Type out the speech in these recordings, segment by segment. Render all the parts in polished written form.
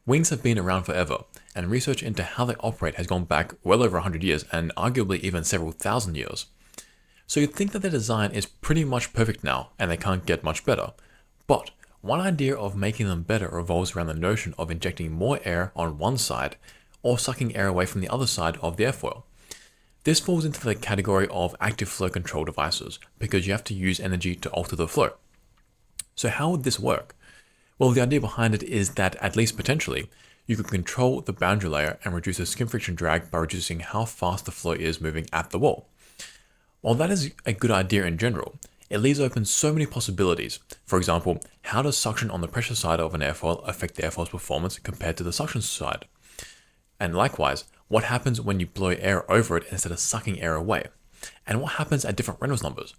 Wings have been around forever, and research into how they operate has gone back well over 100 years and arguably even several thousand years. So you'd think that their design is pretty much perfect now and they can't get much better. But one idea of making them better revolves around the notion of injecting more air on one side or sucking air away from the other side of the airfoil. This falls into the category of active flow control devices because you have to use energy to alter the flow. So how would this work? Well, the idea behind it is that, at least potentially, you could control the boundary layer and reduce the skin friction drag by reducing how fast the flow is moving at the wall. While that is a good idea in general, it leaves open so many possibilities. For example, how does suction on the pressure side of an airfoil affect the airfoil's performance compared to the suction side? And likewise, what happens when you blow air over it instead of sucking air away? And what happens at different Reynolds numbers?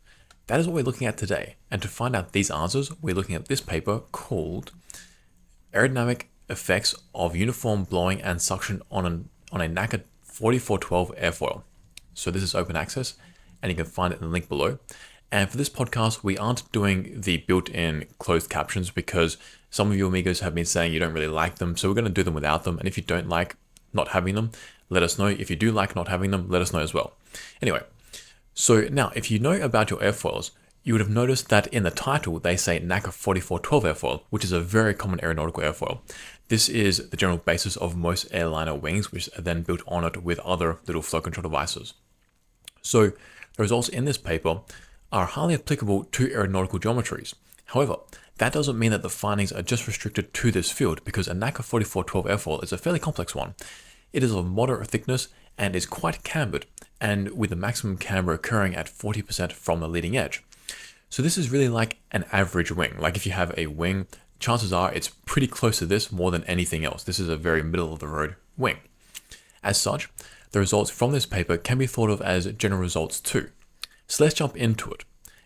That is what we're looking at today. And to find out these answers, we're looking at this paper called Aerodynamic Effects of Uniform Blowing and Suction on a NACA 4412 airfoil. So this is open access, and you can find it in the link below. And for this podcast, we aren't doing the built-in closed captions because some of you amigos have been saying you don't really like them. So we're going to do them without them. And if you don't like not having them, let us know. If you do like not having them, let us know as well. Anyway, so now if you know about your airfoils, you would have noticed that in the title, they say NACA 4412 airfoil, which is a very common aeronautical airfoil. This is the general basis of most airliner wings, which are then built on it with other little flow control devices. So the results in this paper are highly applicable to aeronautical geometries. However, that doesn't mean that the findings are just restricted to this field because a NACA 4412 airfoil is a fairly complex one. It is of moderate thickness and is quite cambered, and with the maximum camber occurring at 40% from the leading edge. So this is really like an average wing. Like if you have a wing, chances are it's pretty close to this more than anything else. This is a very middle of the road wing. As such, the results from this paper can be thought of as general results too. So let's jump into it.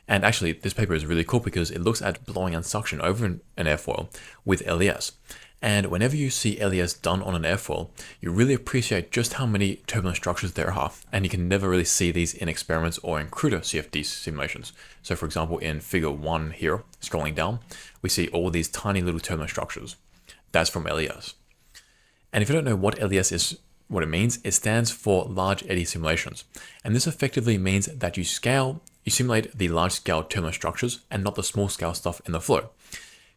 And actually, this paper is really cool because it looks at blowing and suction over an airfoil with LES. And whenever you see LES done on an airfoil, you really appreciate just how many turbulent structures there are. And you can never really see these in experiments or in cruder CFD simulations. So for example, in figure 1 here, scrolling down, we see all these tiny little turbulent structures. That's from LES. And if you don't know what LES is, what it means, it stands for large eddy simulations. And this effectively means that you simulate the large scale turbulent structures and not the small scale stuff in the flow.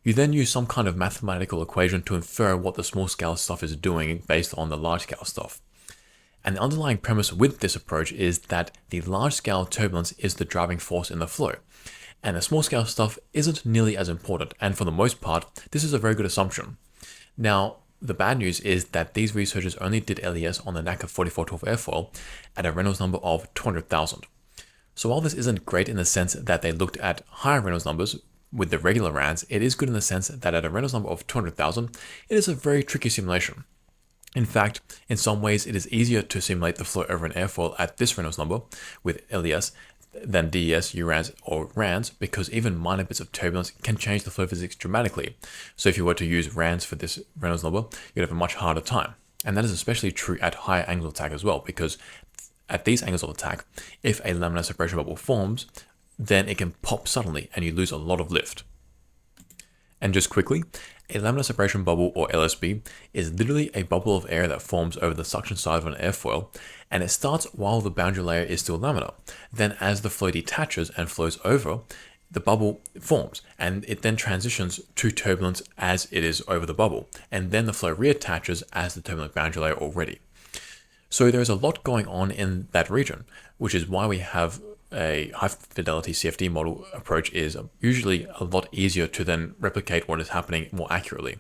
You then use some kind of mathematical equation to infer what the small scale stuff is doing based on the large scale stuff. And the underlying premise with this approach is that the large scale turbulence is the driving force in the flow. And the small scale stuff isn't nearly as important. And for the most part, this is a very good assumption. Now, the bad news is that these researchers only did LES on the NACA 4412 airfoil at a Reynolds number of 200,000. So while this isn't great in the sense that they looked at higher Reynolds numbers with the regular RANs, it is good in the sense that at a Reynolds number of 200,000, it is a very tricky simulation. In fact, in some ways, it is easier to simulate the flow over an airfoil at this Reynolds number with LES than DES, URANs, or RANs because even minor bits of turbulence can change the flow physics dramatically. So if you were to use RANs for this Reynolds number, you'd have a much harder time. And that is especially true at higher angles of attack as well, because at these angles of attack, if a laminar separation bubble forms, then it can pop suddenly and you lose a lot of lift. And just quickly, a laminar separation bubble, or LSB, is literally a bubble of air that forms over the suction side of an airfoil, and it starts while the boundary layer is still laminar. Then as the flow detaches and flows over, the bubble forms, and it then transitions to turbulence as it is over the bubble, and then the flow reattaches as the turbulent boundary layer already. So there is a lot going on in that region, which is why we have a high fidelity CFD model approach is usually a lot easier to then replicate what is happening more accurately.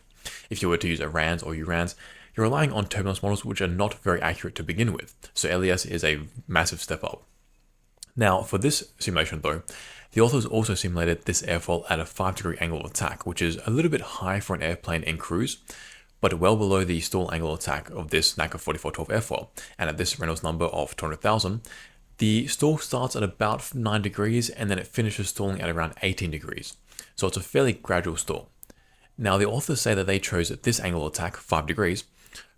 If you were to use a RANs or URANs, you're relying on turbulence models which are not very accurate to begin with. So LES is a massive step up. Now for this simulation though, the authors also simulated this airfoil at a 5-degree angle of attack, which is a little bit high for an airplane in cruise, but well below the stall angle of attack of this NACA 4412 airfoil. And at this Reynolds number of 200,000, the stall starts at about 9 degrees and then it finishes stalling at around 18 degrees. So it's a fairly gradual stall. Now the authors say that they chose this angle of attack, 5 degrees,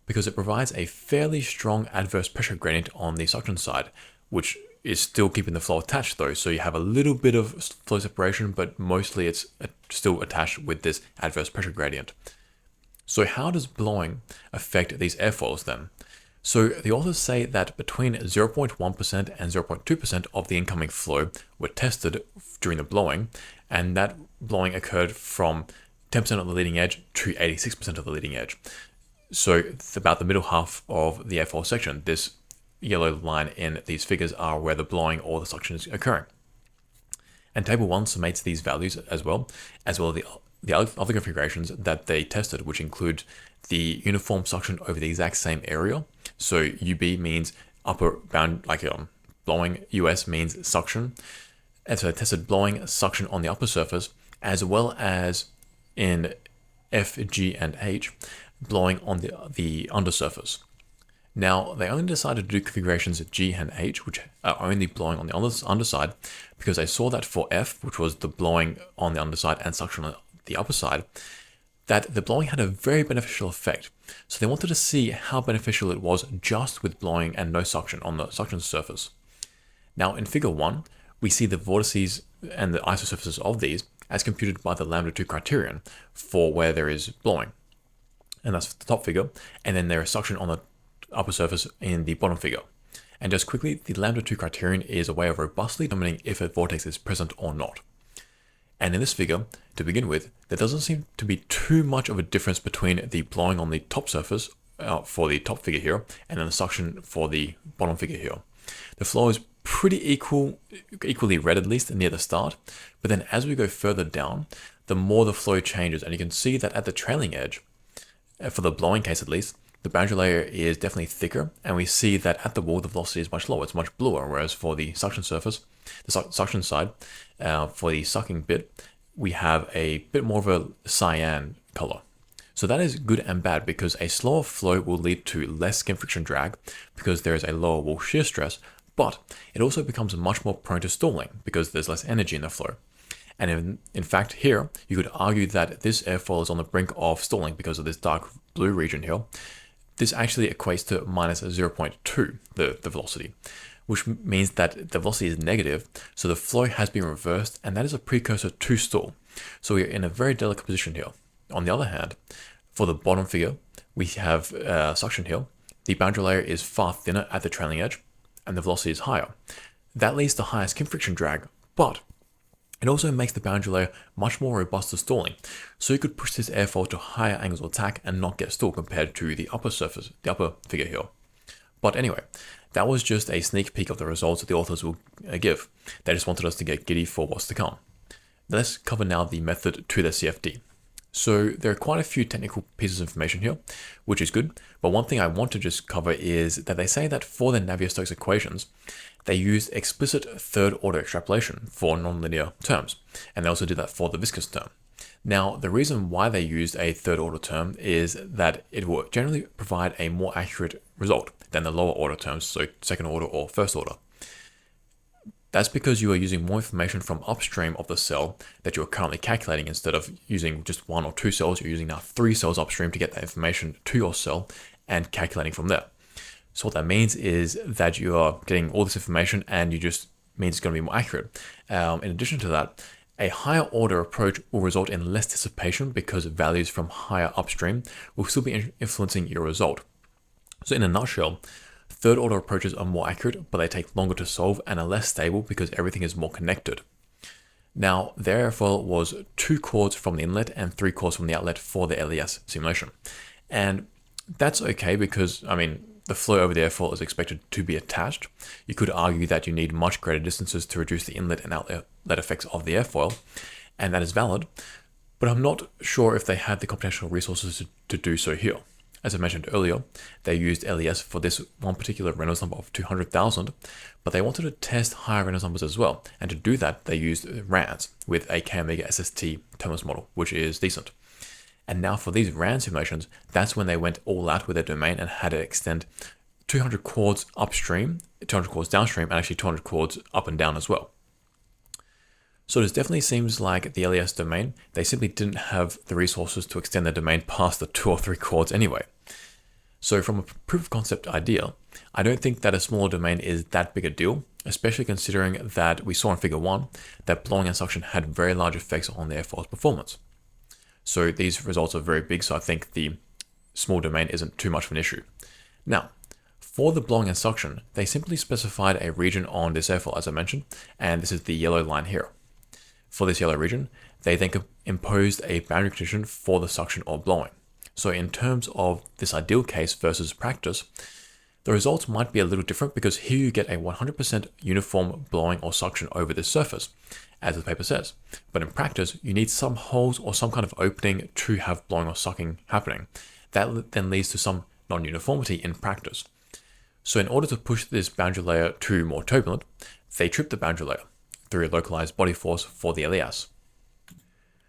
because it provides a fairly strong adverse pressure gradient on the suction side, which is still keeping the flow attached though. So you have a little bit of flow separation, but mostly it's still attached with this adverse pressure gradient. So how does blowing affect these airfoils then? So the authors say that between 0.1% and 0.2% of the incoming flow were tested during the blowing, and that blowing occurred from 10% of the leading edge to 86% of the leading edge. So it's about the middle half of the airfoil section. This yellow line in these figures are where the blowing or the suction is occurring. And table 1 summates these values as well as the other configurations that they tested, which include the uniform suction over the exact same area. So UB means upper bound, blowing, US means suction. And so they tested blowing, suction on the upper surface, as well as in F, G, and H, blowing on the undersurface. Now, they only decided to do configurations of G and H, which are only blowing on the underside, because they saw that for F, which was the blowing on the underside and suction on the upper side, that the blowing had a very beneficial effect. So they wanted to see how beneficial it was just with blowing and no suction on the suction surface. Now, in figure 1, we see the vortices and the isosurfaces of these as computed by the lambda 2 criterion for where there is blowing. And that's the top figure. And then there is suction on the upper surface in the bottom figure. And just quickly, the lambda 2 criterion is a way of robustly determining if a vortex is present or not. And in this figure, to begin with, there doesn't seem to be too much of a difference between the blowing on the top surface for the top figure here, and then the suction for the bottom figure here. The flow is pretty equally red at least near the start, but then as we go further down, the more the flow changes, and you can see that at the trailing edge, for the blowing case at least, the boundary layer is definitely thicker, and we see that at the wall the velocity is much lower, it's much bluer, whereas for the suction surface, the suction side, for the sucking bit, we have a bit more of a cyan color. So that is good and bad, because a slower flow will lead to less skin friction drag because there is a lower wall shear stress, but it also becomes much more prone to stalling because there's less energy in the flow. And in fact here, you could argue that this airfoil is on the brink of stalling because of this dark blue region here. This actually equates to minus 0.2, the velocity, which means that the velocity is negative, so the flow has been reversed, and that is a precursor to stall. So we're in a very delicate position here. On the other hand, for the bottom figure, we have suction here. The boundary layer is far thinner at the trailing edge, and the velocity is higher. That leads to higher skin friction drag, but it also makes the boundary layer much more robust to stalling. So you could push this airfoil to higher angles of attack and not get stalled compared to the upper surface, the upper figure here. But anyway, that was just a sneak peek of the results that the authors will give. They just wanted us to get giddy for what's to come. Let's cover now the method to the CFD. So there are quite a few technical pieces of information here, which is good. But one thing I want to just cover is that they say that for the Navier-Stokes equations, they used explicit third-order extrapolation for nonlinear terms. And they also did that for the viscous term. Now, the reason why they used a third-order term is that it will generally provide a more accurate result than the lower order terms, so second order or first order. That's because you are using more information from upstream of the cell that you are currently calculating. Instead of using just 1 or 2 cells, you're using now 3 cells upstream to get that information to your cell and calculating from there. So what that means is that you are getting all this information, and you just means it's going to be more accurate. In addition to that, a higher order approach will result in less dissipation because values from higher upstream will still be influencing your result. So in a nutshell, third order approaches are more accurate, but they take longer to solve and are less stable because everything is more connected. Now, the airfoil was 2 chords from the inlet and 3 chords from the outlet for the LES simulation. And that's okay because, the flow over the airfoil is expected to be attached. You could argue that you need much greater distances to reduce the inlet and outlet effects of the airfoil, and that is valid, but I'm not sure if they had the computational resources to do so here. As I mentioned earlier, they used LES for this one particular Reynolds number of 200,000, but they wanted to test higher Reynolds numbers as well, and to do that, they used RANS with a K-omega SST terminus model, which is decent. And now for these RANS simulations, that's when they went all out with their domain and had to extend 200 chords upstream, 200 chords downstream, and actually 200 chords up and down as well. So this definitely seems like the LES domain, they simply didn't have the resources to extend their domain past the 2 or 3 chords anyway. So from a proof of concept idea, I don't think that a smaller domain is that big a deal, especially considering that we saw in figure 1 that blowing and suction had very large effects on the airfoil's performance. So these results are very big, so I think the small domain isn't too much of an issue. Now, for the blowing and suction, they simply specified a region on this airfoil, as I mentioned, and this is the yellow line here. For this yellow region, they then imposed a boundary condition for the suction or blowing. So in terms of this ideal case versus practice, the results might be a little different because here you get a 100% uniform blowing or suction over this surface, as the paper says. But in practice, you need some holes or some kind of opening to have blowing or sucking happening. That then leads to some non-uniformity in practice. So in order to push this boundary layer to more turbulent, they tripped the boundary layer through a localized body force for the LES.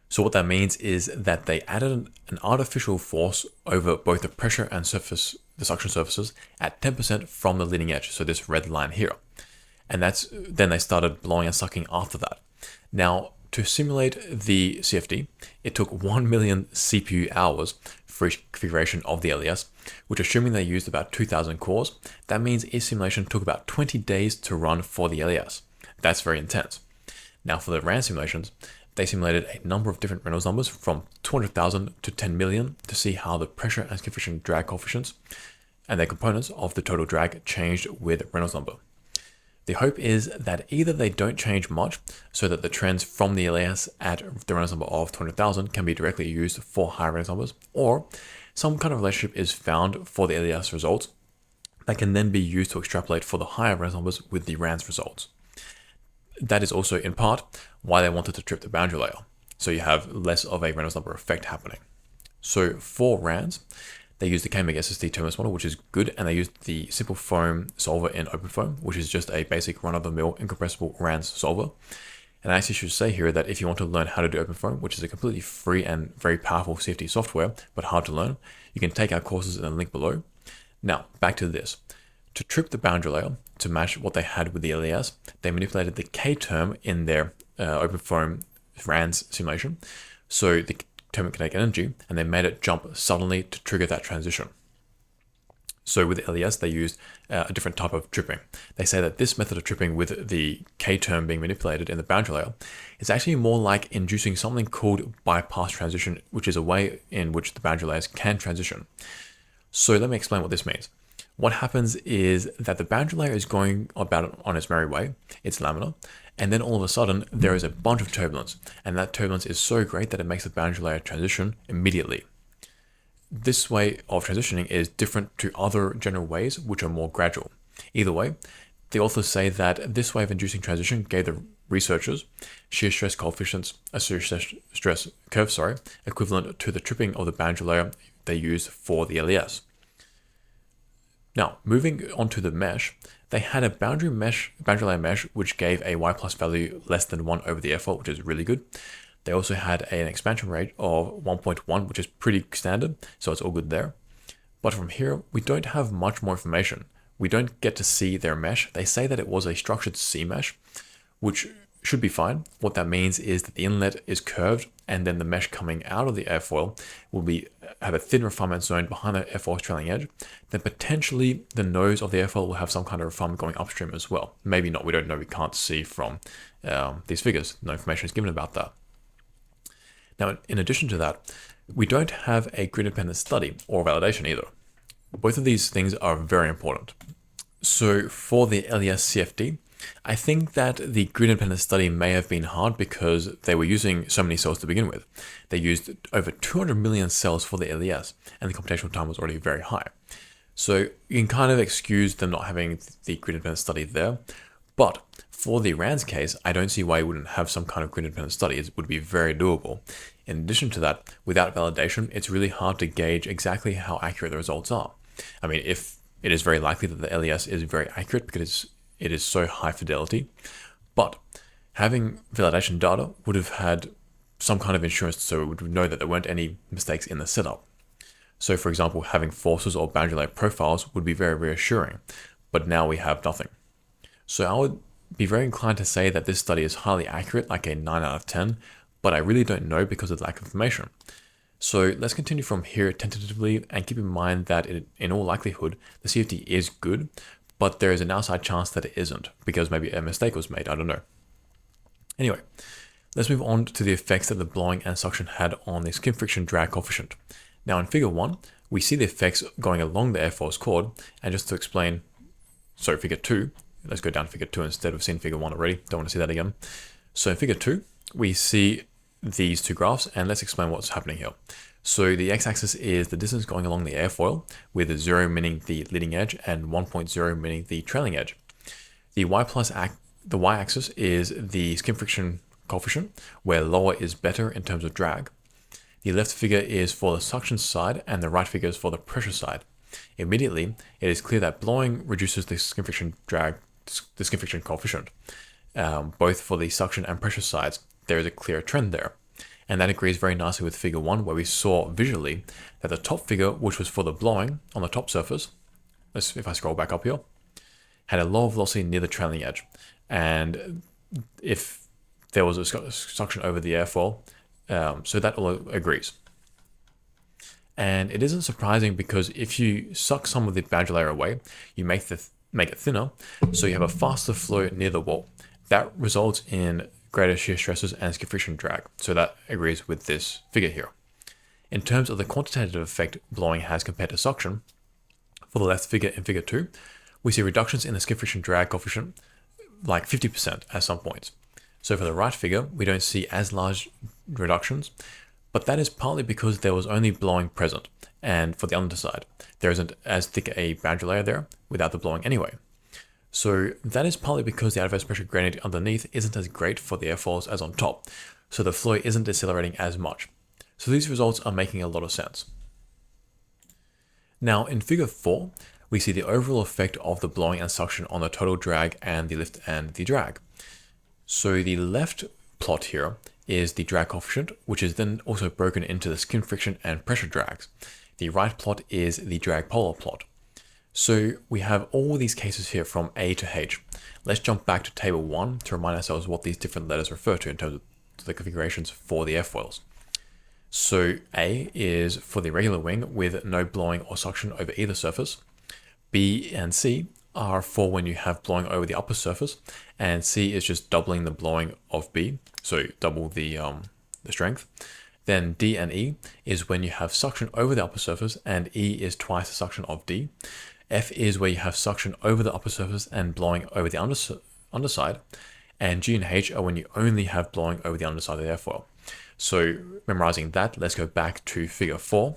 So what that means is that they added an artificial force over both the pressure and the suction surfaces at 10% from the leading edge, so this red line here. And then they started blowing and sucking after that. Now, to simulate the CFD, it took 1 million CPU hours for each configuration of the LES, which, assuming they used about 2,000 cores, that means each simulation took about 20 days to run for the LES. That's very intense. Now, for the RAN simulations, they simulated a number of different Reynolds numbers from 200,000 to 10 million to see how the pressure and coefficient drag coefficients and their components of the total drag changed with Reynolds number. The hope is that either they don't change much so that the trends from the LES at the Reynolds number of 200,000 can be directly used for higher Reynolds numbers, or some kind of relationship is found for the LES results that can then be used to extrapolate for the higher Reynolds numbers with the RANS results. That is also in part why they wanted to trip the boundary layer, so you have less of a Reynolds number effect happening. So for RANs, they used the KMEG SSD terminus model, which is good, and they used the simple foam solver in OpenFoam, which is just a basic run-of-the-mill incompressible RANs solver. And I actually should say here that if you want to learn how to do OpenFoam, which is a completely free and very powerful CFD software, but hard to learn, you can take our courses in the link below. Now, back to this. To trip the boundary layer to match what they had with the LES, they manipulated the K term in their OpenFoam RANs simulation, so the term kinetic energy, and they made it jump suddenly to trigger that transition. So with the LES, they used a different type of tripping. They say that this method of tripping with the K term being manipulated in the boundary layer is actually more like inducing something called bypass transition, which is a way in which the boundary layers can transition. So let me explain what this means. What happens is that the boundary layer is going about on its merry way, it's laminar, and then all of a sudden there is a bunch of turbulence, and that turbulence is so great that it makes the boundary layer transition immediately. This way of transitioning is different to other general ways which are more gradual. Either way, the authors say that this way of inducing transition gave the researchers shear stress coefficients, a shear stress curve, equivalent to the tripping of the boundary layer they used for the LES. Now, moving on to the mesh, they had a boundary layer mesh, which gave a Y plus value less than 1 over the Airfoil, which is really good. They also had an expansion rate of 1.1, which is pretty standard, so it's all good there. But from here, we don't have much more information. We don't get to see their mesh. They say that it was a structured C mesh, which should be fine. What that means is that the inlet is curved, and then the mesh coming out of the airfoil will have a thin refinement zone behind the airfoil's trailing edge. Then potentially the nose of the airfoil will have some kind of refinement going upstream as well. Maybe not, we don't know, we can't see from these figures. No information is given about that. Now, in addition to that, we don't have a grid-independent study or validation either. Both of these things are very important. So for the LES CFD, I think that the grid-independent study may have been hard because they were using so many cells to begin with. They used over 200 million cells for the LES, and the computational time was already very high. So you can kind of excuse them not having the grid-independent study there. But for the RANS case, I don't see why you wouldn't have some kind of grid-independent study. It would be very doable. In addition to that, without validation, it's really hard to gauge exactly how accurate the results are. I mean, if it is very likely that the LES is very accurate because it is so high fidelity, but having validation data would have had some kind of insurance so it would know that there weren't any mistakes in the setup. So for example, having forces or boundary layer profiles would be very reassuring, but now we have nothing. So I would be very inclined to say that this study is highly accurate, like a 9 out of 10, but I really don't know because of the lack of information. So let's continue from here tentatively and keep in mind that in all likelihood, the CFD is good, but there is an outside chance that it isn't because maybe a mistake was made, I don't know. Anyway, Let's move on to the effects that the blowing and suction had on the skin friction drag coefficient. Now in figure 1, we see the effects going along the airfoil's chord, and just to explain, so figure 2, let's go down to figure 2 instead of seeing figure 1 already, don't want to see that again. So in figure 2, we see these two graphs, and let's explain what's happening here. So the x-axis is the distance going along the airfoil, with 0 meaning the leading edge and 1.0 meaning the trailing edge. The y-axis is the skin friction coefficient, where lower is better in terms of drag. The left figure is for the suction side, and the right figure is for the pressure side. Immediately, it is clear that blowing reduces the skin friction coefficient. Both for the suction and pressure sides, there is a clear trend there. And that agrees very nicely with figure 1, where we saw visually that the top figure, which was for the blowing on the top surface, if I scroll back up here, had a lower velocity near the trailing edge. And if there was a suction over the airfoil, so that all agrees. And it isn't surprising, because if you suck some of the boundary layer away, you make it thinner, so you have a faster flow near the wall. That results in greater shear stresses and skin friction drag, so that agrees with this figure here. In terms of the quantitative effect blowing has compared to suction, for the left figure in figure 2, we see reductions in the skin friction drag coefficient, like 50% at some points. So for the right figure, we don't see as large reductions, but that is partly because there was only blowing present, and for the underside, there isn't as thick a boundary layer there without the blowing anyway. So that is partly because the adverse pressure gradient underneath isn't as great for the airfoils as on top, so the flow isn't decelerating as much. So these results are making a lot of sense. Now in figure 4, we see the overall effect of the blowing and suction on the total drag and the lift and the drag. So the left plot here is the drag coefficient, which is then also broken into the skin friction and pressure drags. The right plot is the drag polar plot. So we have all these cases here from A to H. Let's jump back to table 1 to remind ourselves what these different letters refer to in terms of the configurations for the airfoils. So A is for the regular wing with no blowing or suction over either surface. B and C are for when you have blowing over the upper surface, and C is just doubling the blowing of B, so double the strength. Then D and E is when you have suction over the upper surface, and E is twice the suction of D. F is where you have suction over the upper surface and blowing over the underside. And G and H are when you only have blowing over the underside of the airfoil. So memorizing that, let's go back to figure 4.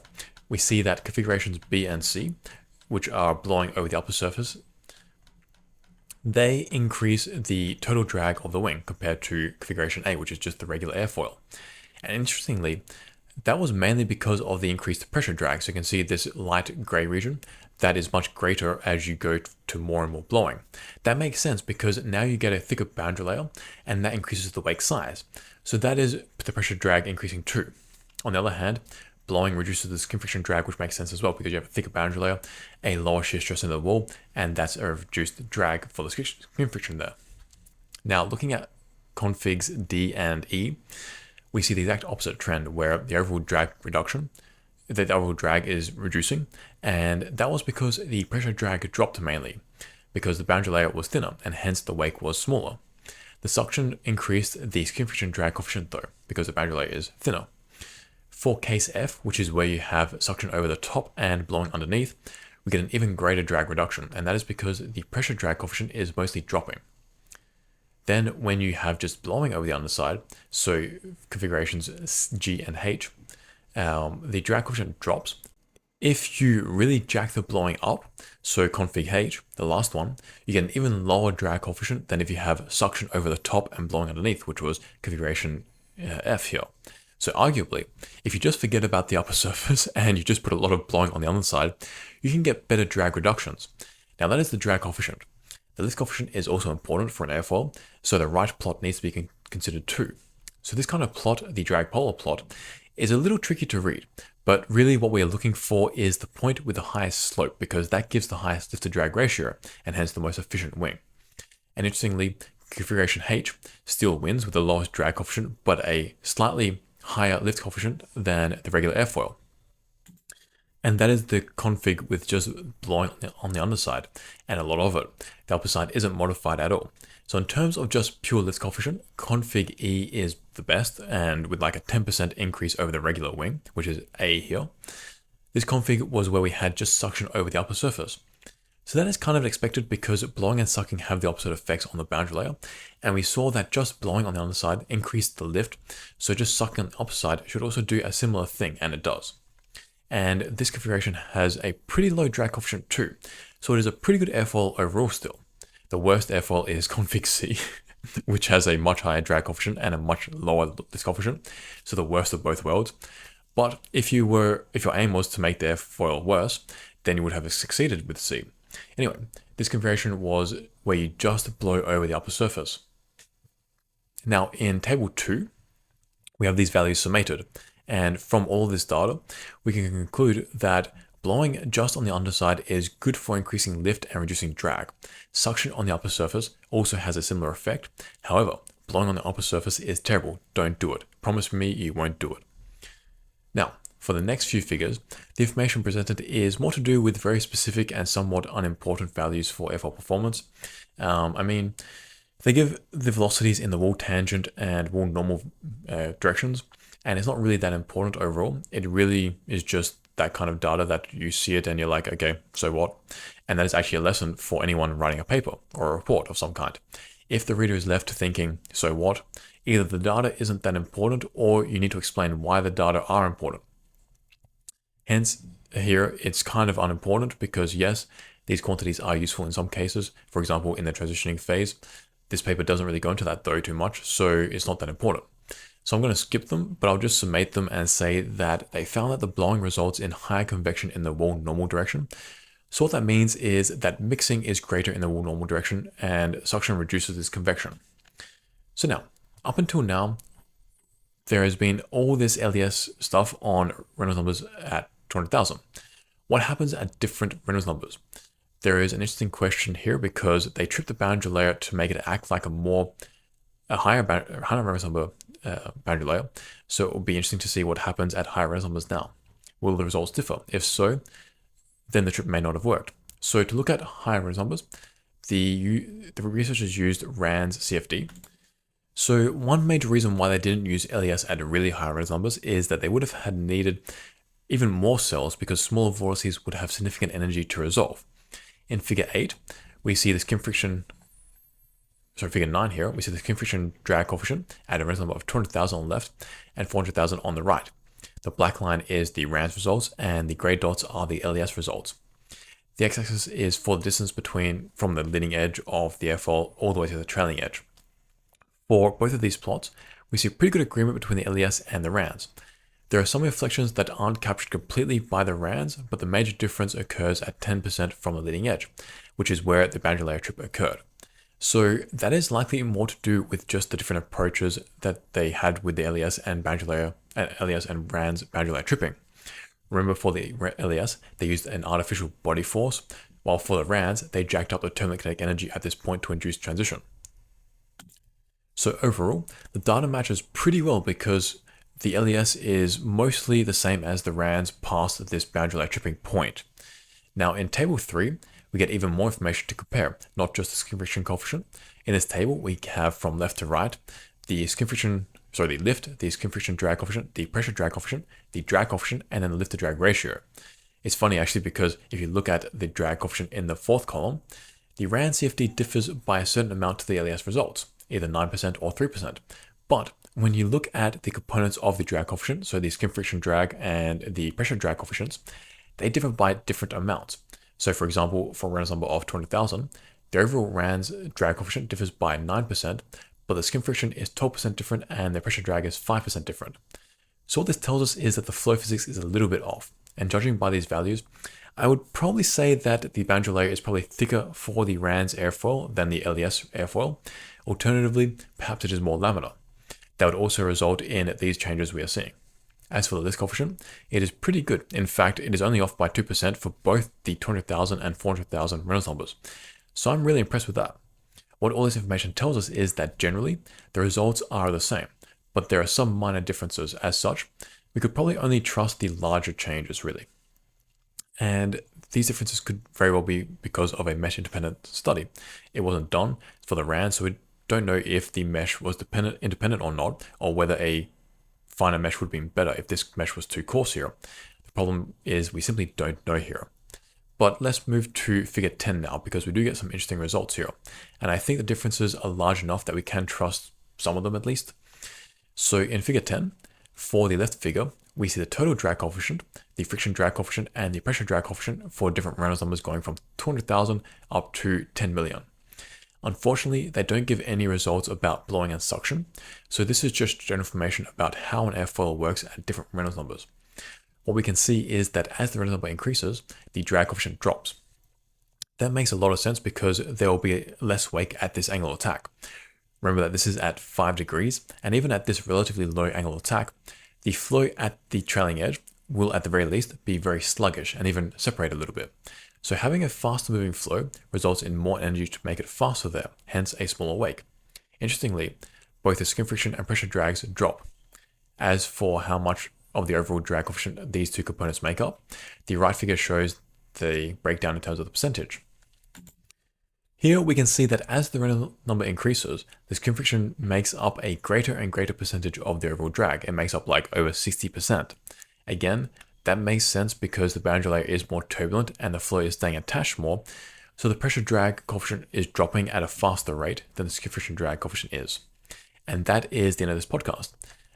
We see that configurations B and C, which are blowing over the upper surface, they increase the total drag of the wing compared to configuration A, which is just the regular airfoil. And interestingly, that was mainly because of the increased pressure drag. So you can see this light gray region that is much greater as you go to more and more blowing. That makes sense because now you get a thicker boundary layer, and that increases the wake size. So that is the pressure drag increasing too. On the other hand, blowing reduces the skin friction drag, which makes sense as well because you have a thicker boundary layer, a lower shear stress in the wall, and that's a reduced drag for the skin friction there. Now looking at configs D and E, we see the exact opposite trend where the overall drag is reducing, and that was because the pressure drag dropped mainly because the boundary layer was thinner and hence the wake was smaller. The suction increased the skin friction drag coefficient though because the boundary layer is thinner. For case F, which is where you have suction over the top and blowing underneath, we get an even greater drag reduction, and that is because the pressure drag coefficient is mostly dropping. Then when you have just blowing over the underside, so configurations G and H, the drag coefficient drops. If you really jack the blowing up, so config H, the last one, you get an even lower drag coefficient than if you have suction over the top and blowing underneath, which was configuration F here. So arguably, if you just forget about the upper surface and you just put a lot of blowing on the underside, you can get better drag reductions. Now that is the drag coefficient. The lift coefficient is also important for an airfoil, so the right plot needs to be considered too. So this kind of plot, the drag polar plot, is a little tricky to read, but really what we are looking for is the point with the highest slope because that gives the highest lift to drag ratio and hence the most efficient wing. And interestingly, configuration H still wins with the lowest drag coefficient, but a slightly higher lift coefficient than the regular airfoil. And that is the config with just blowing on the underside, and a lot of it. The upper side isn't modified at all. So in terms of just pure lift coefficient, config E is the best, and with like a 10% increase over the regular wing, which is A here. This config was where we had just suction over the upper surface. So that is kind of expected because blowing and sucking have the opposite effects on the boundary layer, and we saw that just blowing on the underside increased the lift, so just sucking on the upper side should also do a similar thing, and it does. And this configuration has a pretty low drag coefficient too, so it is a pretty good airfoil overall still. The worst airfoil is config C, which has a much higher drag coefficient and a much lower lift coefficient, so the worst of both worlds. But if your aim was to make the airfoil worse, then you would have succeeded with C. Anyway, this configuration was where you just blow over the upper surface. Now in table 2, we have these values summated, and from all this data, we can conclude that blowing just on the underside is good for increasing lift and reducing drag. Suction on the upper surface also has a similar effect. However, blowing on the upper surface is terrible. Don't do it. Promise me you won't do it. Now, for the next few figures, the information presented is more to do with very specific and somewhat unimportant values for airfoil performance. They give the velocities in the wall tangent and wall normal directions, and it's not really that important overall. It really is just that kind of data that you see it and you're like, okay, so what? And that is actually a lesson for anyone writing a paper or a report of some kind. If the reader is left thinking, so what? Either the data isn't that important or you need to explain why the data are important. Hence, here it's kind of unimportant because yes, these quantities are useful in some cases. For example, in the transitioning phase, this paper doesn't really go into that though too much, so it's not that important. So I'm going to skip them, but I'll just summate them and say that they found that the blowing results in higher convection in the wall normal direction. So what that means is that mixing is greater in the wall normal direction and suction reduces this convection. So now, up until now, there has been all this LES stuff on Reynolds numbers at 200,000. What happens at different Reynolds numbers? There is an interesting question here because they trip the boundary layer to make it act like a higher Reynolds number boundary layer. So it will be interesting to see what happens at higher Reynolds numbers now. Will the results differ? If so, then the trip may not have worked. So to look at higher Reynolds numbers, the researchers used RAND's CFD. So one major reason why they didn't use LES at really high Reynolds numbers is that they would have had needed even more cells because smaller vortices would have significant energy to resolve. In figure 8, we see this figure 9 here, we see the skin friction drag coefficient at a Reynolds number of 200,000 on the left and 400,000 on the right. The black line is the RANS results and the gray dots are the LES results. The x-axis is for the distance from the leading edge of the airfoil all the way to the trailing edge. For both of these plots, we see pretty good agreement between the LES and the RANS. There are some inflections that aren't captured completely by the RANS, but the major difference occurs at 10% from the leading edge, which is where the boundary layer trip occurred. So that is likely more to do with just the different approaches that they had with the LES and LES and RANS boundary layer tripping. Remember, for the LES, they used an artificial body force, while for the RANS, they jacked up the thermokinetic energy at this point to induce transition. So overall, the data matches pretty well because the LES is mostly the same as the RANS past this boundary layer tripping point. Now in table 3, we get even more information to compare, not just the skin friction coefficient. In this table, we have from left to right, the skin friction, the lift, the skin friction drag coefficient, the pressure drag coefficient, the drag coefficient, and then the lift to drag ratio. It's funny actually because if you look at the drag coefficient in the fourth column, the RANS CFD differs by a certain amount to the LES results, either 9% or 3%. But when you look at the components of the drag coefficient, so the skin friction drag and the pressure drag coefficients, they differ by different amounts. So for example, for a Reynolds number of 200,000, the overall RANS drag coefficient differs by 9%, but the skin friction is 12% different and the pressure drag is 5% different. So what this tells us is that the flow physics is a little bit off. And judging by these values, I would probably say that the boundary layer is probably thicker for the RANS airfoil than the LES airfoil. Alternatively, perhaps it is more laminar. That would also result in these changes we are seeing. As for the lift coefficient, it is pretty good. In fact, it is only off by 2% for both the 200,000 and 400,000 Reynolds numbers. So I'm really impressed with that. What all this information tells us is that generally, the results are the same, but there are some minor differences. As such, we could probably only trust the larger changes really. And these differences could very well be because of a mesh independent study. It wasn't done for the RAND, so we don't know if the mesh was independent or not, or whether a finer mesh would have been better if this mesh was too coarse here. The problem is we simply don't know here. But let's move to figure 10 now, because we do get some interesting results here. And I think the differences are large enough that we can trust some of them at least. So in figure 10, for the left figure, we see the total drag coefficient, the friction drag coefficient, and the pressure drag coefficient for different Reynolds numbers going from 200,000 up to 10 million. Unfortunately, they don't give any results about blowing and suction, so this is just general information about how an airfoil works at different Reynolds numbers. What we can see is that as the Reynolds number increases, the drag coefficient drops. That makes a lot of sense because there will be less wake at this angle of attack. Remember that this is at 5 degrees, and even at this relatively low angle of attack, the flow at the trailing edge will at the very least be very sluggish and even separate a little bit. So having a faster moving flow results in more energy to make it faster there, hence a smaller wake. Interestingly, both the skin friction and pressure drags drop. As for how much of the overall drag coefficient these two components make up, the right figure shows the breakdown in terms of the percentage. Here we can see that as the Reynolds number increases, the skin friction makes up a greater and greater percentage of the overall drag. It makes up like over 60%. Again, that makes sense because the boundary layer is more turbulent and the flow is staying attached more, so the pressure drag coefficient is dropping at a faster rate than the skin friction drag coefficient is. And that is the end of this podcast.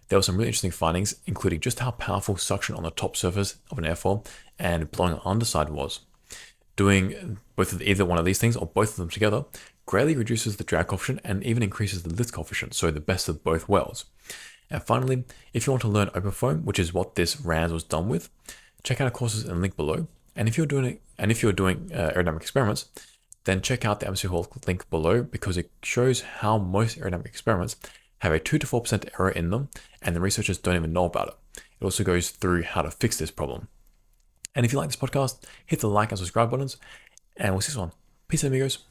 There were some really interesting findings, including just how powerful suction on the top surface of an airfoil and blowing on the underside was. Doing either one of these things or both of them together greatly reduces the drag coefficient and even increases the lift coefficient, so the best of both worlds. And finally, if you want to learn OpenFOAM, which is what this RAND was done with, check out our courses in the link below. And if you're doing aerodynamic experiments, then check out the Atmosphere Hall link below because it shows how most aerodynamic experiments have a 2 to 4% error in them, and the researchers don't even know about it. It also goes through how to fix this problem. And if you like this podcast, hit the like and subscribe buttons, and we'll see you on. Peace, amigos.